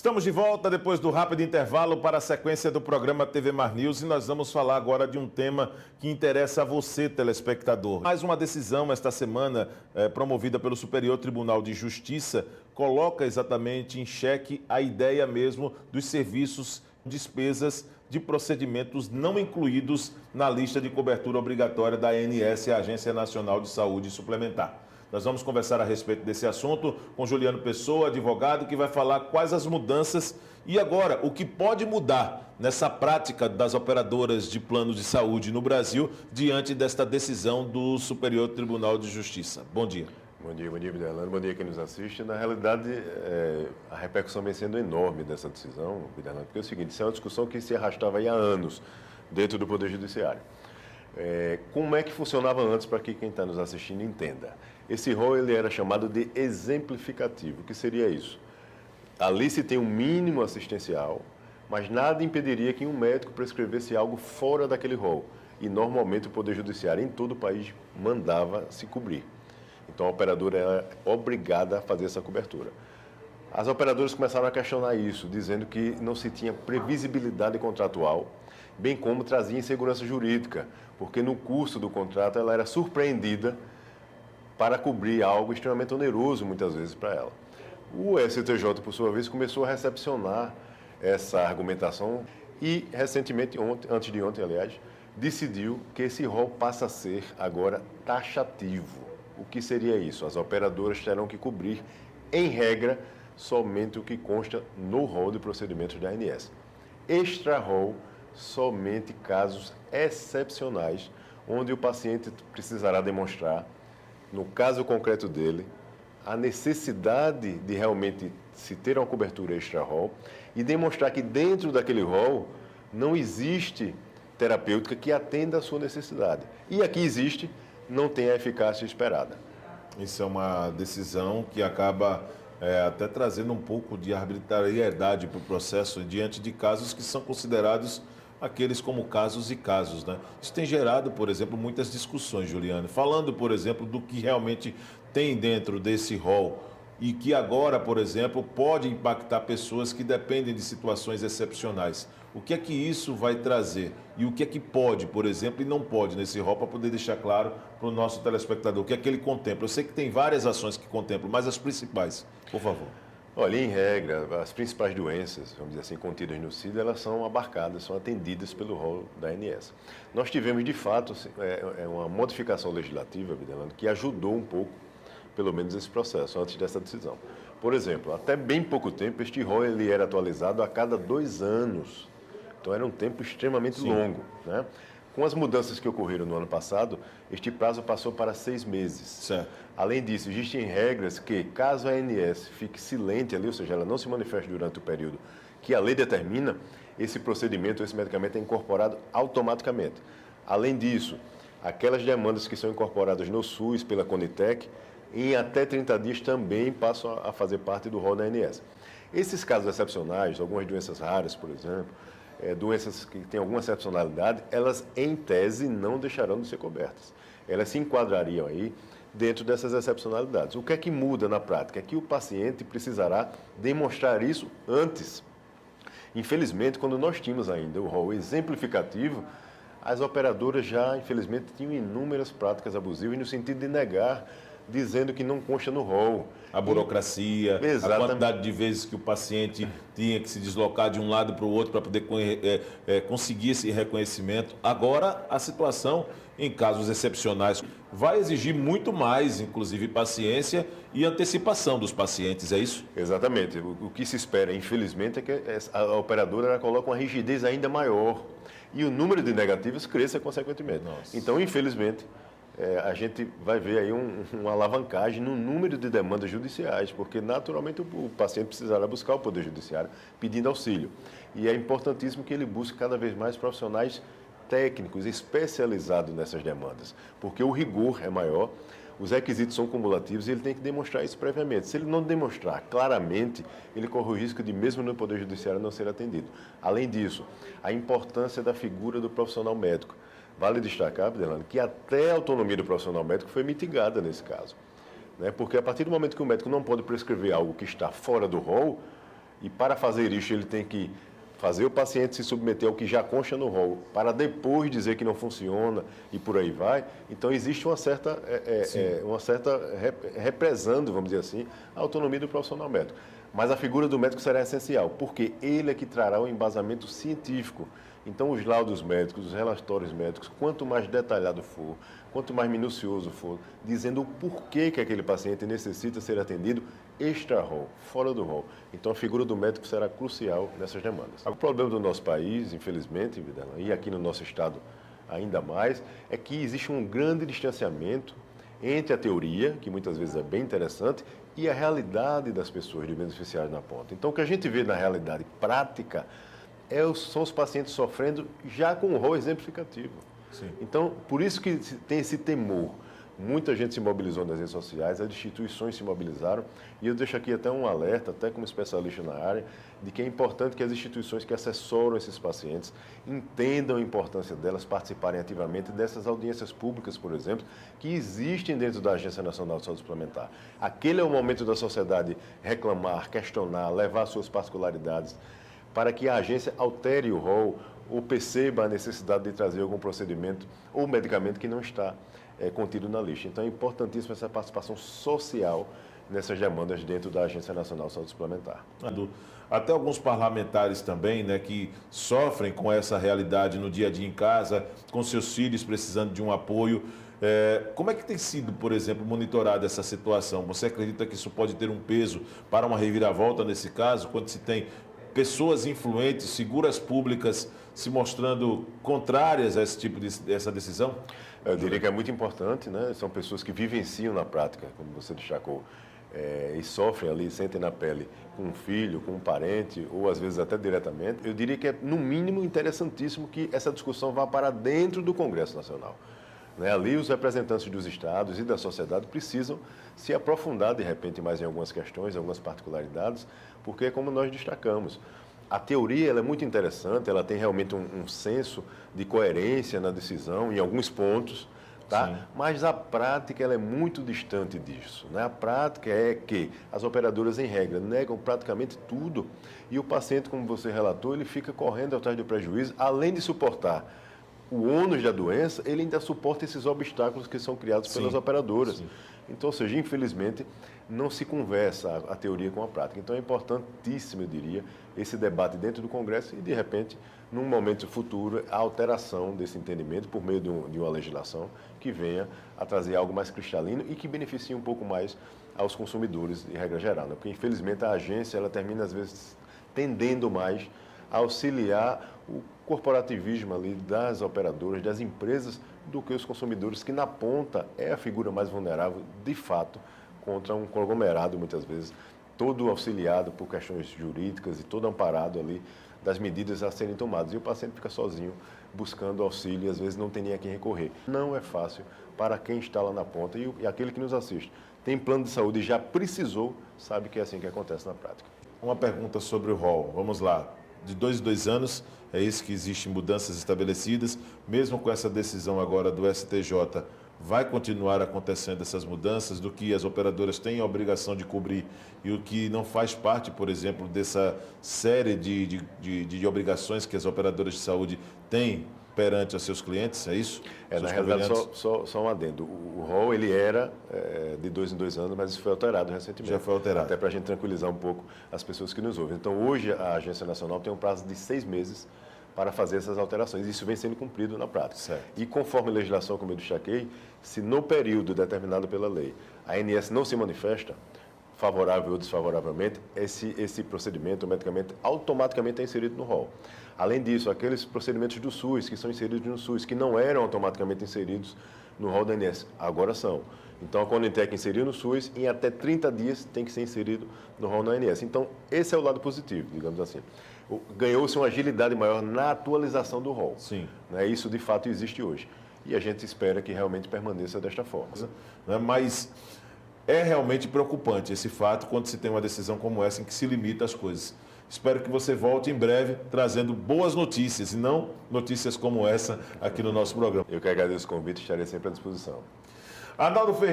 Estamos de volta depois do rápido intervalo para a sequência do programa TV Mar News e nós vamos falar agora de um tema que interessa a você, telespectador. Mais uma decisão esta semana promovida pelo Superior Tribunal de Justiça coloca exatamente em xeque a ideia mesmo dos serviços, despesas de procedimentos não incluídos na lista de cobertura obrigatória da ANS, a Agência Nacional de Saúde Suplementar. Nós vamos conversar a respeito desse assunto com Juliano Pessoa, advogado, que vai falar quais as mudanças e agora o que pode mudar nessa prática das operadoras de planos de saúde no Brasil diante desta decisão do Superior Tribunal de Justiça. Bom dia. Bom dia, Videlano. Bom dia quem nos assiste. Na realidade, a repercussão vem sendo enorme dessa decisão, Videlano, porque é o seguinte, isso é uma discussão que se arrastava aí há anos dentro do Poder Judiciário. Como é que funcionava antes para que quem está nos assistindo entenda? Esse rol ele era chamado de exemplificativo. O que seria isso? Ali se tem um mínimo assistencial, mas nada impediria que um médico prescrevesse algo fora daquele rol. E normalmente o Poder Judiciário em todo o país mandava se cobrir. Então a operadora era obrigada a fazer essa cobertura. As operadoras começaram a questionar isso, dizendo que não se tinha previsibilidade contratual, bem como trazia insegurança jurídica, porque no curso do contrato ela era surpreendida para cobrir algo extremamente oneroso, muitas vezes, para ela. O STJ, por sua vez, começou a recepcionar essa argumentação e, recentemente, antes de ontem, aliás, decidiu que esse rol passa a ser agora taxativo. O que seria isso? As operadoras terão que cobrir, em regra, somente o que consta no rol de procedimentos da ANS. Extra-rol, somente casos excepcionais, onde o paciente precisará demonstrar, no caso concreto dele, a necessidade de realmente se ter uma cobertura extra-rol e demonstrar que dentro daquele rol não existe terapêutica que atenda à sua necessidade. E aqui existe, não tem a eficácia esperada. Isso é uma decisão que acaba até trazendo um pouco de arbitrariedade para o processo diante de casos que são considerados aqueles como casos e casos, né? Isso tem gerado, por exemplo, muitas discussões, Juliano. Falando, por exemplo, do que realmente tem dentro desse rol e que agora, por exemplo, pode impactar pessoas que dependem de situações excepcionais. O que é que isso vai trazer? E o que é que pode, por exemplo, e não pode nesse rol, para poder deixar claro para o nosso telespectador o que é que ele contempla? Eu sei que tem várias ações que contemplam, mas as principais, por favor. Olha, em regra, as principais doenças, vamos dizer assim, contidas no SIDA, elas são abarcadas, são atendidas pelo rol da ANS. Nós tivemos, de fato, uma modificação legislativa, Videlano, que ajudou um pouco, pelo menos, esse processo, antes dessa decisão. Por exemplo, até bem pouco tempo, este rol ele era atualizado a cada 2 anos. Então, era um tempo extremamente longo, né? Com as mudanças que ocorreram no ano passado, este prazo passou para 6 meses. Certo. Além disso, existem regras que, caso a ANS fique silente ali, ou seja, ela não se manifeste durante o período que a lei determina, esse procedimento, esse medicamento é incorporado automaticamente. Além disso, aquelas demandas que são incorporadas no SUS pela Conitec, em até 30 dias também passam a fazer parte do rol da ANS. Esses casos excepcionais, algumas doenças raras, por exemplo, doenças que têm alguma excepcionalidade, elas, em tese, não deixarão de ser cobertas. Elas se enquadrariam aí dentro dessas excepcionalidades. O que é que muda na prática? É que o paciente precisará demonstrar isso antes. Infelizmente, quando nós tínhamos ainda o rol exemplificativo, as operadoras já, infelizmente, tinham inúmeras práticas abusivas no sentido de negar, dizendo que não consta no rol. A burocracia, Exatamente. A quantidade de vezes que o paciente tinha que se deslocar de um lado para o outro para poder conseguir esse reconhecimento. Agora, a situação, em casos excepcionais, vai exigir muito mais, inclusive, paciência e antecipação dos pacientes, é isso? Exatamente. O que se espera, infelizmente, é que a operadora ela coloque uma rigidez ainda maior e o número de negativos cresça consequentemente. Nossa. Então, infelizmente, a gente vai ver aí uma alavancagem no número de demandas judiciais, porque naturalmente o paciente precisará buscar o Poder Judiciário pedindo auxílio. E é importantíssimo que ele busque cada vez mais profissionais técnicos especializados nessas demandas, porque o rigor é maior, os requisitos são cumulativos e ele tem que demonstrar isso previamente. Se ele não demonstrar claramente, ele corre o risco de, mesmo no Poder Judiciário, não ser atendido. Além disso, a importância da figura do profissional médico. Vale destacar, Videlano, que até a autonomia do profissional médico foi mitigada nesse caso, né? Porque a partir do momento que o médico não pode prescrever algo que está fora do rol, E para fazer isso, ele tem que fazer o paciente se submeter ao que já consta no rol, para depois dizer que não funciona e por aí vai. Então, existe uma certa represando, vamos dizer assim, a autonomia do profissional médico. Mas a figura do médico será essencial, porque ele é que trará o embasamento científico. Então, os laudos médicos, os relatórios médicos, quanto mais detalhado for, quanto mais minucioso for, dizendo o porquê que aquele paciente necessita ser atendido extra-rol, fora do rol. Então, a figura do médico será crucial nessas demandas. O problema do nosso país, infelizmente, Vidalan, e aqui no nosso estado ainda mais, é que existe um grande distanciamento entre a teoria, que muitas vezes é bem interessante, e a realidade das pessoas, de beneficiários na ponta. Então, o que a gente vê na realidade prática são os pacientes sofrendo já com o rol exemplificativo. Sim. Então, por isso que tem esse temor. Muita gente se mobilizou nas redes sociais, as instituições se mobilizaram, e eu deixo aqui até um alerta, até como especialista na área, de que é importante que as instituições que assessoram esses pacientes entendam a importância delas participarem ativamente dessas audiências públicas, por exemplo, que existem dentro da Agência Nacional de Saúde Suplementar. Aquele é o momento da sociedade reclamar, questionar, levar suas particularidades, para que a agência altere o rol ou perceba a necessidade de trazer algum procedimento ou medicamento que não está contido na lista. Então, é importantíssima essa participação social nessas demandas dentro da Agência Nacional de Saúde Suplementar. Até alguns parlamentares também, né, que sofrem com essa realidade no dia a dia em casa, com seus filhos precisando de um apoio. Como é que tem sido, por exemplo, monitorada essa situação? Você acredita que isso pode ter um peso para uma reviravolta nesse caso, quando se tem pessoas influentes, figuras públicas se mostrando contrárias a esse tipo dessa decisão? Eu diria que é muito importante, né? São pessoas que vivenciam na prática, como você destacou, e sofrem ali, sentem na pele com um filho, com um parente, ou às vezes até diretamente. Eu diria que é, no mínimo, interessantíssimo que essa discussão vá para dentro do Congresso Nacional. Ali os representantes dos estados e da sociedade precisam se aprofundar, de repente, mais em algumas questões, algumas particularidades, porque, como nós destacamos, a teoria ela é muito interessante, ela tem realmente um senso de coerência na decisão, em alguns pontos, tá? Sim. Mas a prática ela é muito distante disso. A prática é que as operadoras, em regra, negam praticamente tudo e o paciente, como você relatou, ele fica correndo atrás do prejuízo, além de suportar o ônus da doença, ele ainda suporta esses obstáculos que são criados pelas operadoras. Sim. Então, ou seja, infelizmente, não se conversa a teoria com a prática. Então, é importantíssimo, eu diria, esse debate dentro do Congresso e, de repente, num momento futuro, a alteração desse entendimento por meio de uma legislação que venha a trazer algo mais cristalino e que beneficie um pouco mais aos consumidores, de regra geral. Porque, infelizmente, a agência ela termina, às vezes, tendendo mais a auxiliar o corporativismo ali das operadoras, das empresas, do que os consumidores, que na ponta é a figura mais vulnerável, de fato, contra um conglomerado, muitas vezes, todo auxiliado por questões jurídicas e todo amparado ali das medidas a serem tomadas. E o paciente fica sozinho, buscando auxílio e às vezes não tem nem a quem recorrer. Não é fácil para quem está lá na ponta e aquele que nos assiste. Tem plano de saúde e já precisou, sabe que é assim que acontece na prática. Uma pergunta sobre o rol. Vamos lá. De 2 em 2 anos, é isso que existem mudanças estabelecidas. Mesmo com essa decisão agora do STJ, vai continuar acontecendo essas mudanças do que as operadoras têm a obrigação de cobrir e o que não faz parte, por exemplo, dessa série de obrigações que as operadoras de saúde têm perante os seus clientes, é isso? Na realidade, só um adendo. O rol ele era de 2 em 2 anos, mas isso foi alterado recentemente. Já foi alterado. Até para a gente tranquilizar um pouco as pessoas que nos ouvem. Então, hoje, a Agência Nacional tem um prazo de 6 meses para fazer essas alterações. Isso vem sendo cumprido na prática. Certo. E conforme a legislação, como eu destaquei, se no período determinado pela lei a ANS não se manifesta, favorável ou desfavoravelmente, esse procedimento, o medicamento, automaticamente é inserido no rol. Além disso, aqueles procedimentos do SUS, que são inseridos no SUS, que não eram automaticamente inseridos no rol da ANS, agora são. Então, a Conitec inseriu no SUS, em até 30 dias tem que ser inserido no rol da ANS. Então, esse é o lado positivo, digamos assim. Ganhou-se uma agilidade maior na atualização do rol. Sim. Isso, de fato, existe hoje. E a gente espera que realmente permaneça desta forma. Mas é realmente preocupante esse fato quando se tem uma decisão como essa em que se limita as coisas. Espero que você volte em breve trazendo boas notícias e não notícias como essa aqui no nosso programa. Eu que agradeço o convite e estarei sempre à disposição. Arnaldo Ferreira.